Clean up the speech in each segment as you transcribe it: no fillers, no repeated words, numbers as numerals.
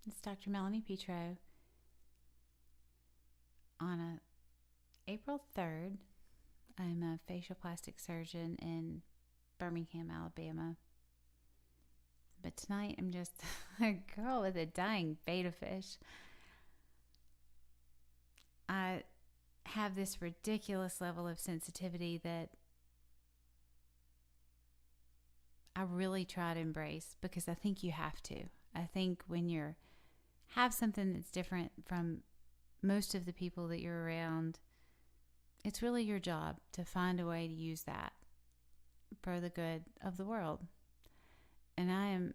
It's Dr. Melanie Petro. On April 3rd, I'm a facial plastic surgeon in Birmingham, Alabama. But tonight I'm just a girl with a dying betta fish. I have this ridiculous level of sensitivity that I really try to embrace because I think you have to. I think when you have something that's different from most of the people that you're around, it's really your job to find a way to use that for the good of the world. And I am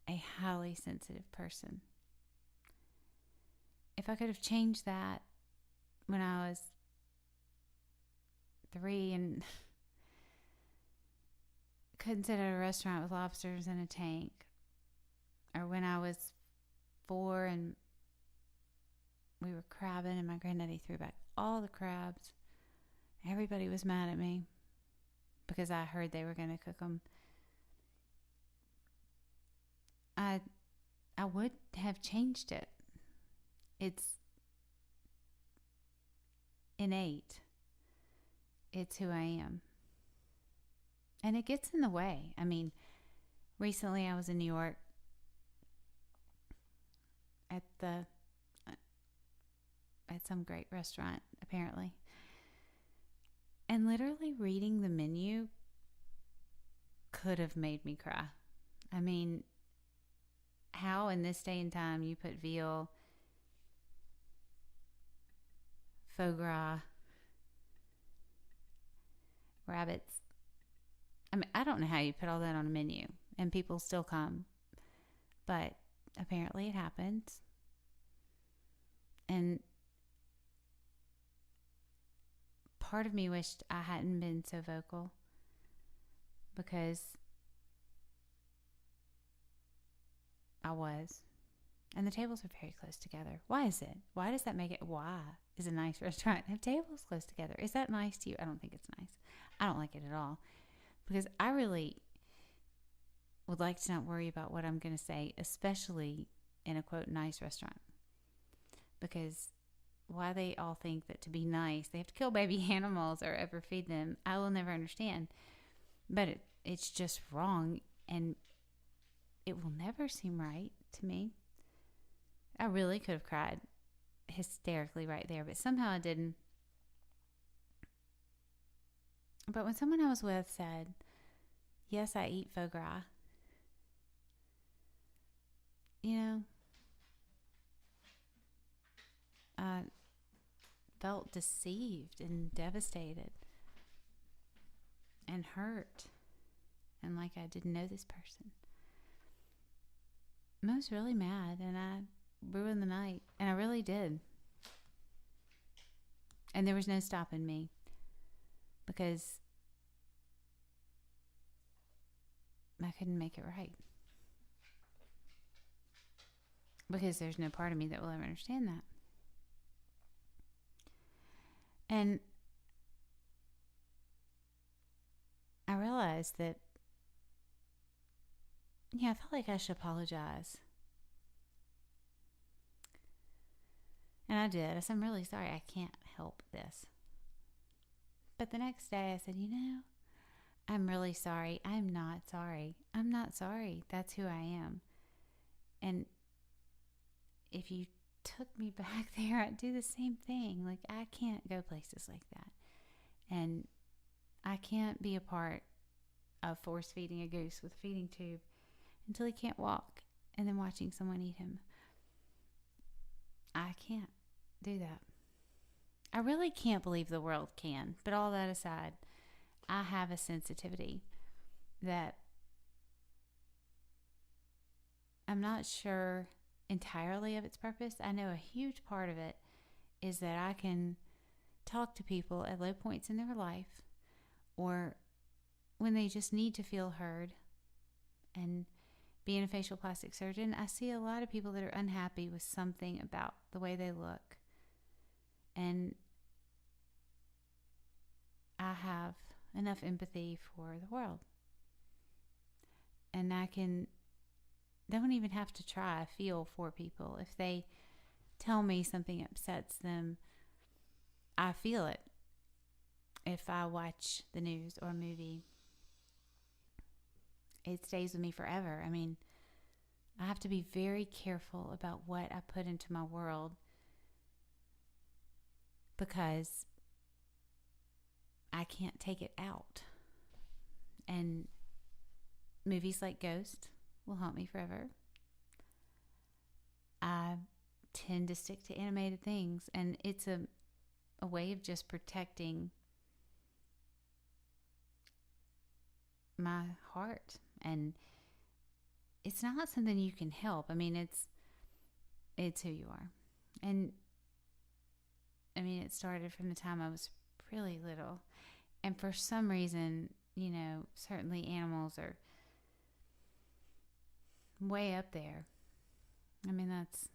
a highly sensitive person. If I could have changed that when I was 3 and couldn't sit at a restaurant with lobsters in a tank, or when I was 4 and we were crabbing and my granddaddy threw back all the crabs, everybody was mad at me because I heard they were going to cook them. I would have changed it. It's innate. It's who I am. And it gets in the way. I mean, recently I was in New York at some great restaurant, apparently. And literally reading the menu could have made me cry. I mean, how in this day and time you put veal, foie gras, rabbits. I mean, I don't know how you put all that on a menu and people still come. But apparently it happens. And part of me wished I hadn't been so vocal because I was. And the tables are very close together. Why is it? Why does that make it? Why is a nice restaurant have tables close together? Is that nice to you? I don't think it's nice. I don't like it at all. Because I really would like to not worry about what I'm going to say, especially in a quote nice restaurant. Because why they all think that to be nice, they have to kill baby animals or overfeed them, I will never understand. But it's just wrong, and it will never seem right to me. I really could have cried hysterically right there, but somehow I didn't. But when someone I was with said, yes, I eat foie gras, I felt deceived and devastated and hurt and like I didn't know this person. I was really mad and I ruined the night, and I really did. And there was no stopping me because I couldn't make it right. Because there's no part of me that will ever understand that. And I realized that, I felt like I should apologize. And I did. I said, I'm really sorry. I can't help this. But the next day I said, I'm really sorry. I'm not sorry. I'm not sorry. That's who I am. And if you took me back there, I'd do the same thing. Like, I can't go places like that. And I can't be a part of force feeding a goose with a feeding tube until he can't walk and then watching someone eat him. I can't do that. I really can't believe the world can. But all that aside, I have a sensitivity that I'm not sure entirely of its purpose. I know a huge part of it is that I can talk to people at low points in their life or when they just need to feel heard. And being a facial plastic surgeon, I see a lot of people that are unhappy with something about the way they look. And I have enough empathy for the world. And I can don't even have to try. I feel for people. If they tell me something upsets them, I feel it. If I watch the news or a movie, it stays with me forever. I mean, I have to be very careful about what I put into my world because I can't take it out. And movies like Ghost will haunt me forever. I tend to stick to animated things, and it's a way of just protecting my heart. And it's not something you can help. I mean, it's who you are. And I mean, it started from the time I was really little. And for some reason, certainly animals are way up there. I mean, that's,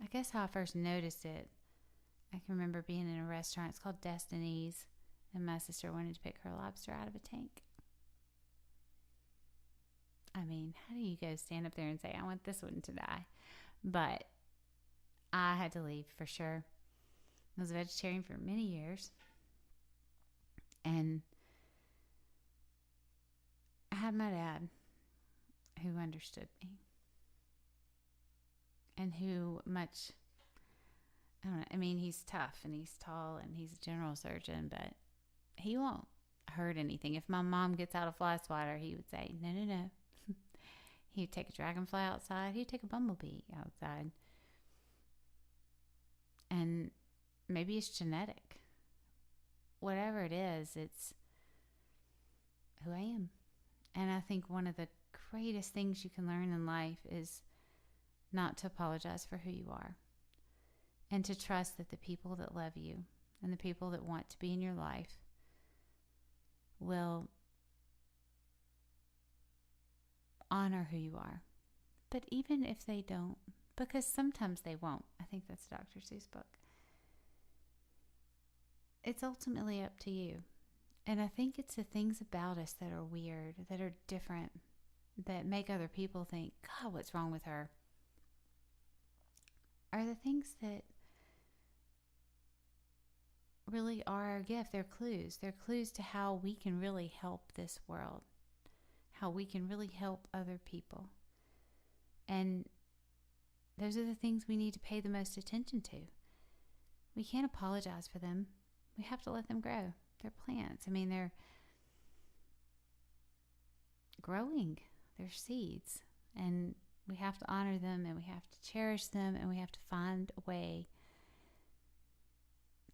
I guess, how I first noticed it. I can remember being in a restaurant. It's called Destiny's. And my sister wanted to pick her lobster out of a tank. I mean, how do you go stand up there and say, I want this one to die? But I had to leave for sure. I was a vegetarian for many years. And I had my dad who understood me. And who much, I don't know, I mean, he's tough and he's tall and he's a general surgeon, but he won't hurt anything. If my mom gets out a fly swatter, he would say, no. He'd take a dragonfly outside. He'd take a bumblebee outside. And maybe it's genetic. Whatever it is, it's who I am. And I think one of the greatest things you can learn in life is not to apologize for who you are. And to trust that the people that love you and the people that want to be in your life will honor who you are. But even if they don't, because sometimes they won't. I think that's Dr. Seuss' book. It's ultimately up to you. And I think it's the things about us that are weird, that are different, that make other people think, God, what's wrong with her? Are the things that really are our gift. They're clues. They're clues to how we can really help this world, how we can really help other people. And those are the things we need to pay the most attention to. We can't apologize for them. We have to let them grow. They're plants. I mean, they're growing. They're seeds. And we have to honor them, and we have to cherish them, and we have to find a way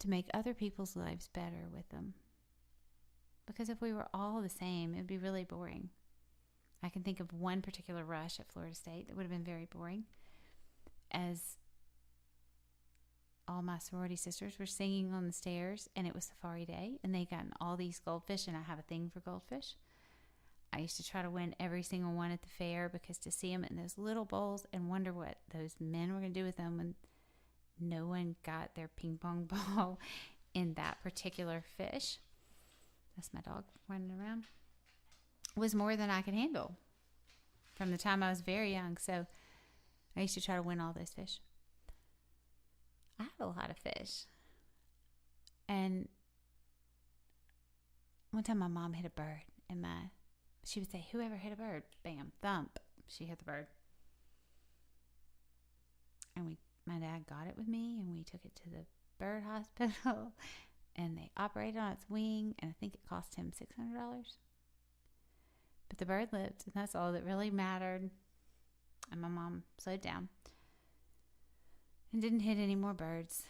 to make other people's lives better with them. Because if we were all the same, it would be really boring. I can think of one particular rush at Florida State that would have been very boring, as all my sorority sisters were singing on the stairs, and it was safari day, and they gotten all these goldfish, and I have a thing for goldfish. I used to try to win every single one at the fair, because to see them in those little bowls and wonder what those men were going to do with them when no one got their ping pong ball in that particular fish. That's my dog running around. Was more than I could handle from the time I was very young. So I used to try to win all those fish. I had a lot of fish. And one time my mom hit a bird, and she would say, whoever hit a bird, bam, thump, she hit the bird. And my dad got it with me, and we took it to the bird hospital, and they operated on its wing, and I think it cost him $600. But the bird lived, and that's all that really mattered. And my mom slowed down and didn't hit any more birds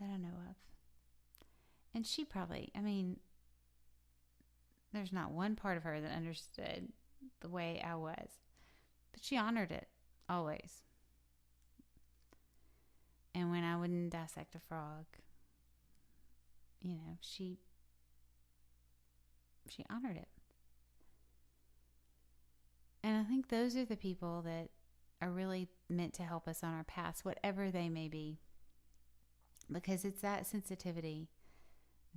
that I know of. And she probably, there's not one part of her that understood the way I was, but she honored it always. And when I wouldn't dissect a frog, she honored it. And I think those are the people that are really meant to help us on our paths, whatever they may be. Because it's that sensitivity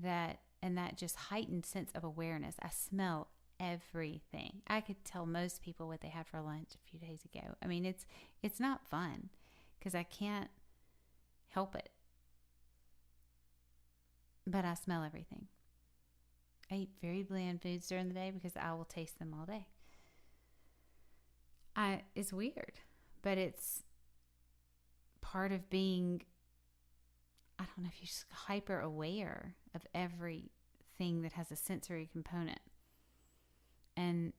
and that just heightened sense of awareness. I smell everything. I could tell most people what they had for lunch a few days ago. I mean, it's not fun because I can't help it. But I smell everything. I eat very bland foods during the day because I will taste them all day. It's weird, but it's part of being, I don't know if you're just hyper aware of everything that has a sensory component. And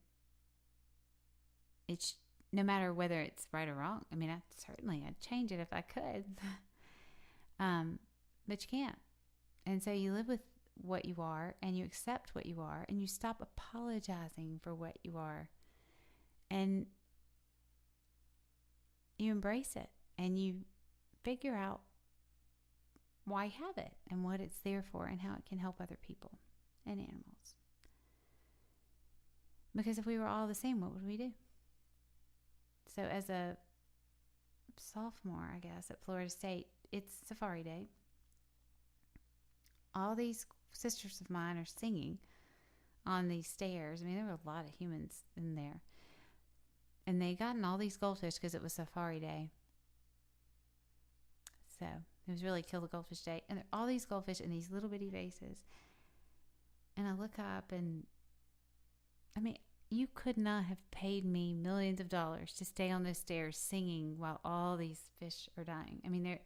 it's no matter whether it's right or wrong. I mean, I'd change it if I could. But you can't. And so you live with what you are, and you accept what you are, and you stop apologizing for what you are. And you embrace it, and you figure out why you have it and what it's there for and how it can help other people and animals. Because if we were all the same, what would we do? So as a sophomore, I guess, at Florida State, it's Safari Day. All these sisters of mine are singing on these stairs. I mean, there were a lot of humans in there. And they gotten all these goldfish because it was Safari Day. So it was really Kill the Goldfish Day. And there are all these goldfish in these little bitty vases. And I look up and, I mean, you could not have paid me millions of dollars to stay on those stairs singing while all these fish are dying. I mean,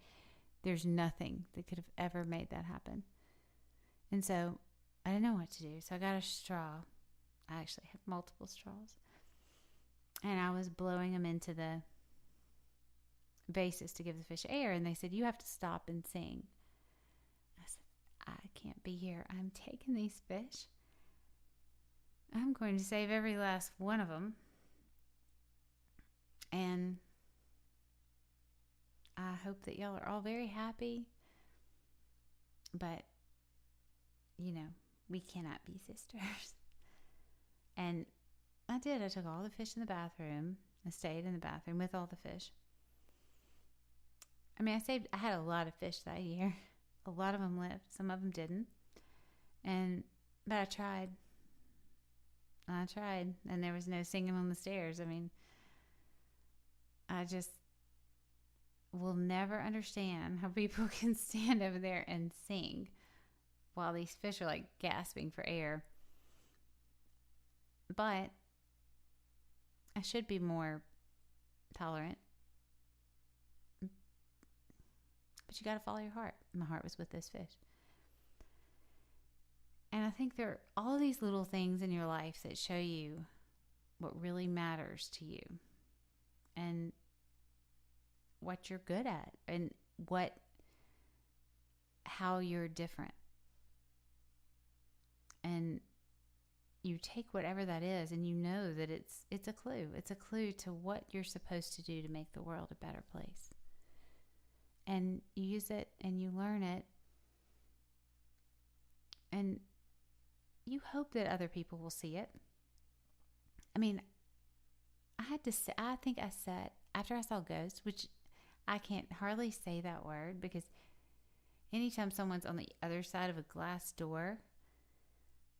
there's nothing that could have ever made that happen. And so I didn't know what to do. So I got a straw. I actually have multiple straws. And I was blowing them into the vases to give the fish air. And they said, you have to stop and sing. I said, I can't be here. I'm taking these fish. I'm going to save every last one of them. And I hope that y'all are all very happy. But, you know, we cannot be sisters. And I did. I took all the fish in the bathroom. I stayed in the bathroom with all the fish. I mean, I had a lot of fish that year. A lot of them lived. Some of them didn't. But I tried. And there was no singing on the stairs. I mean, I just will never understand how people can stand over there and sing while these fish are like gasping for air. But I should be more tolerant. But you got to follow your heart. My heart was with those fish. And I think there are all these little things in your life that show you what really matters to you and what you're good at and how you're different. And you take whatever that is and you know that it's a clue. It's a clue to what you're supposed to do to make the world a better place. And you use it and you learn it. And you hope that other people will see it. I mean, I think I said, after I saw ghosts, which I can't hardly say that word because anytime someone's on the other side of a glass door,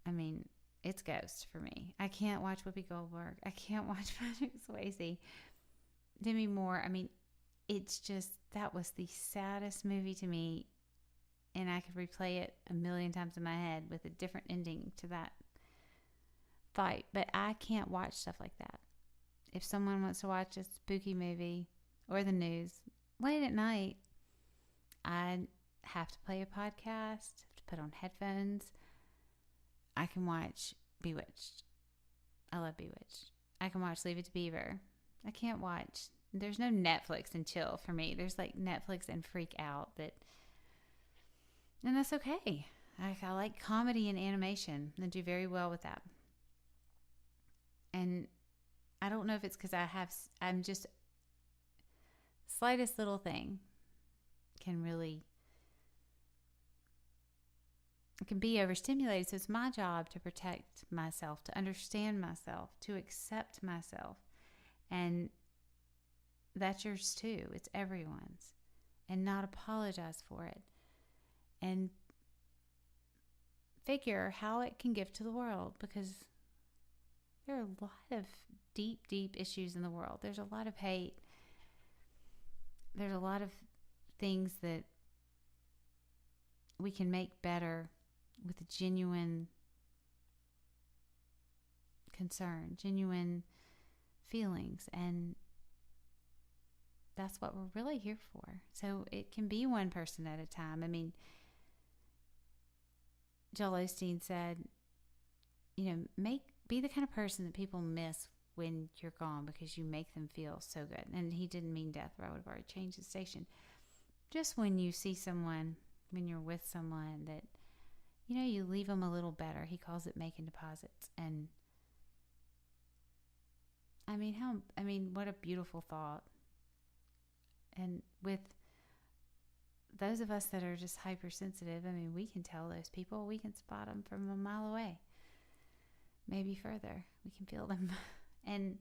I mean, it's ghost for me. I can't watch Whoopi Goldberg. I can't watch Patrick Swayze. Demi Moore. I mean, it's just, that was the saddest movie to me. And I could replay it a million times in my head with a different ending to that fight. But I can't watch stuff like that. If someone wants to watch a spooky movie or the news late at night, I have to play a podcast, have to put on headphones. I can watch Bewitched. I love Bewitched. I can watch Leave It to Beaver. I can't watch. There's no Netflix and chill for me. There's like Netflix and freak out and that's okay. I like comedy and animation. I do very well with that. And I don't know if it's because I'm just, slightest little thing can be overstimulated. So it's my job to protect myself, to understand myself, to accept myself. And that's yours too. It's everyone's. And not apologize for it. And figure how it can give to the world, because There are a lot of deep, deep issues in the world. There's a lot of hate. There's a lot of things that we can make better with a genuine concern, genuine feelings, and that's what we're really here for. So it can be one person at a time. I mean, Joel Osteen said, be the kind of person that people miss when you're gone because you make them feel so good. And he didn't mean death, or I would have already changed the station. Just when you see someone, when you're with someone that, you leave them a little better. He calls it making deposits. And what a beautiful thought. And with those of us that are just hypersensitive, we can tell those people, we can spot them from a mile away, maybe further. We can feel them. And,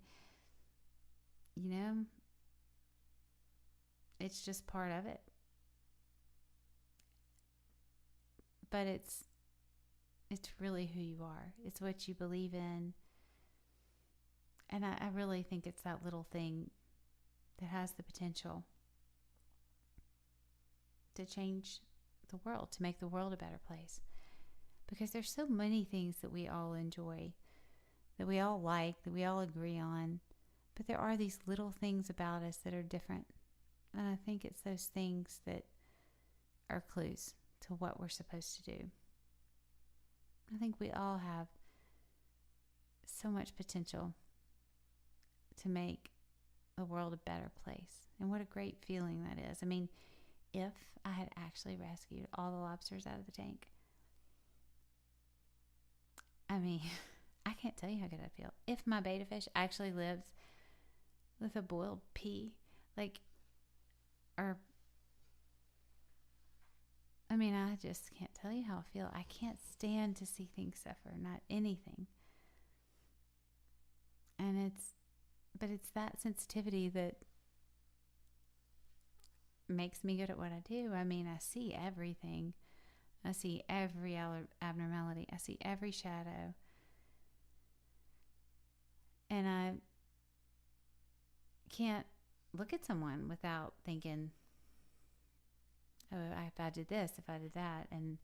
it's just part of it. But it's really who you are. It's what you believe in. And I really think it's that little thing that has the potential to change the world, to make the world a better place. Because there's so many things that we all enjoy, that we all like, that we all agree on. But there are these little things about us that are different. And I think it's those things that are clues to what we're supposed to do. I think we all have so much potential to make the world a better place. And what a great feeling that is. If I had actually rescued all the lobsters out of the tank, I can't tell you how good I'd feel. If my betta fish actually lives with a boiled pea, I just can't tell you how I feel. I can't stand to see things suffer, not anything. But it's that sensitivity that makes me good at what I do. I see everything. I see every abnormality. I see every shadow. And I can't look at someone without thinking, oh, if I did this, if I did that. And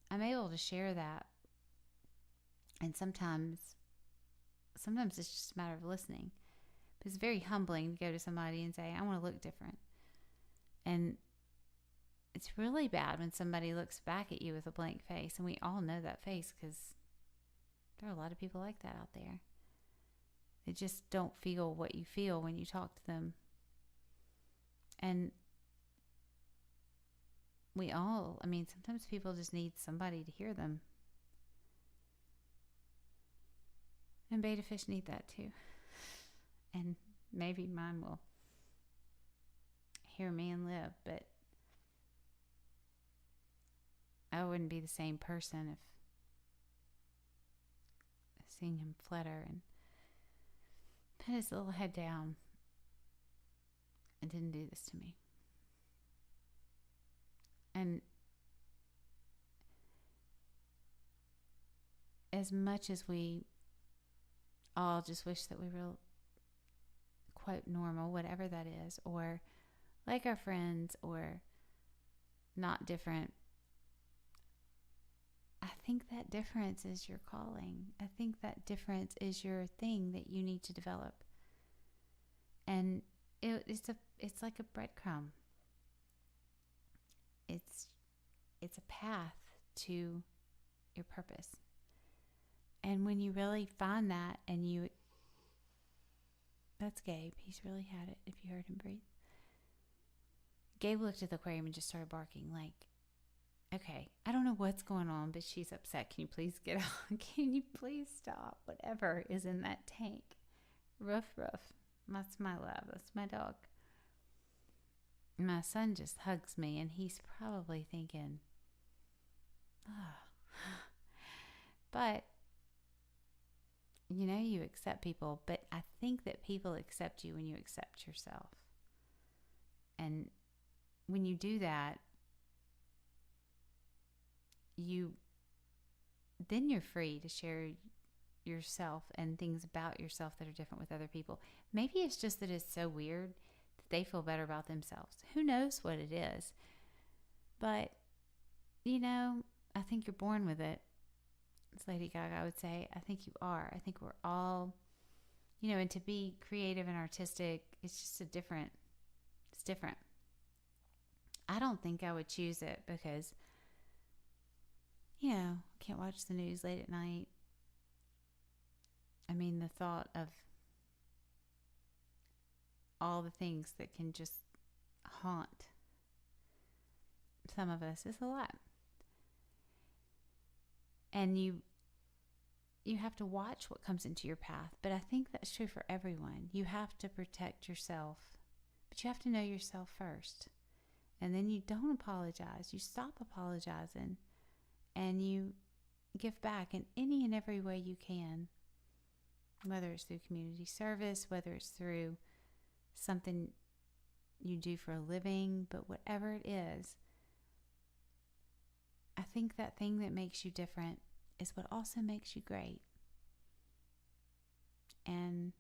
I'm able to share that. And sometimes it's just a matter of listening. But it's very humbling to go to somebody and say, I want to look different. And it's really bad when somebody looks back at you with a blank face. And we all know that face because there are a lot of people like that out there. They just don't feel what you feel when you talk to them. And sometimes people just need somebody to hear them. And betta fish need that too. And maybe mine will hear me and live, but I wouldn't be the same person if seeing him flutter and put his little head down and didn't do this to me. And as much as we all just wish that we were quote normal, whatever that is, or like our friends, or not different, I think that difference is your calling. I think that difference is your thing that you need to develop. And it's like a breadcrumb. It's a path to your purpose. And when you really find that, and that's Gabe. He's really had it, if you heard him breathe. Gabe looked at the aquarium and just started barking like, okay, I don't know what's going on, but she's upset. Can you please get out? Can you please stop? Whatever is in that tank. Ruff. That's my love. That's my dog. My son just hugs me, and he's probably thinking, oh. But, you accept people. But I think that people accept you when you accept yourself. And when you do that, then you're free to share yourself and things about yourself that are different with other people. Maybe it's just that it's so weird that they feel better about themselves. Who knows what it is? But, I think you're born with it. As Lady Gaga would say, I think you are. I think we're all, and to be creative and artistic, it's just it's different. I don't think I would choose it because, I can't watch the news late at night. I mean, the thought of all the things that can just haunt some of us is a lot. And you have to watch what comes into your path. But I think that's true for everyone. You have to protect yourself, but you have to know yourself first. And then you don't apologize. You stop apologizing and you give back in any and every way you can, whether it's through community service, whether it's through something you do for a living, but whatever it is, I think that thing that makes you different is what also makes you great. And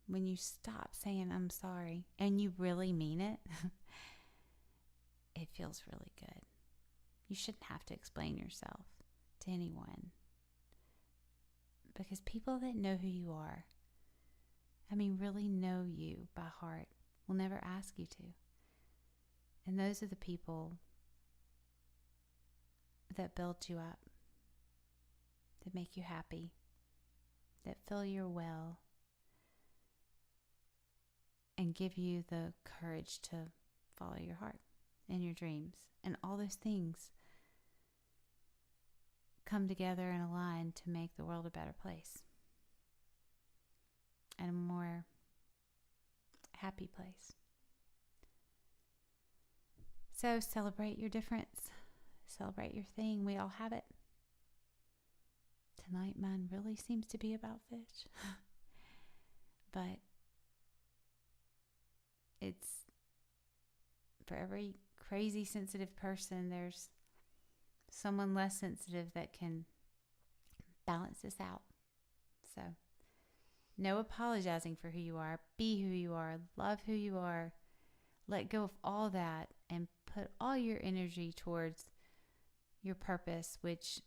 when you stop saying I'm sorry and you really mean it, it feels really good. You shouldn't have to explain yourself to anyone, because people that know who you are, really know you by heart, will never ask you to. And those are the people that build you up, that make you happy, that fill your well, and give you the courage to follow your heart and your dreams. And all those things come together and align to make the world a better place and a more happy place. So celebrate your difference. Celebrate your thing. We all have it. Tonight mine really seems to be about fish. But it's, for every crazy sensitive person, there's someone less sensitive that can balance this out. So no apologizing for who you are. Be who you are. Love who you are. Let go of all that and put all your energy towards your purpose, which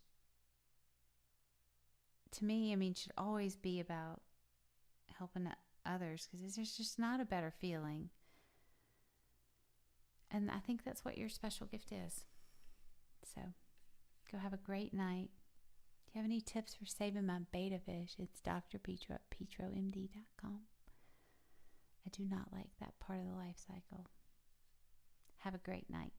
to me, should always be about helping others, because there's just not a better feeling. And I think that's what your special gift is. So go have a great night. If you have any tips for saving my betta fish, it's Dr. Petro at petromd.com. I do not like that part of the life cycle. Have a great night.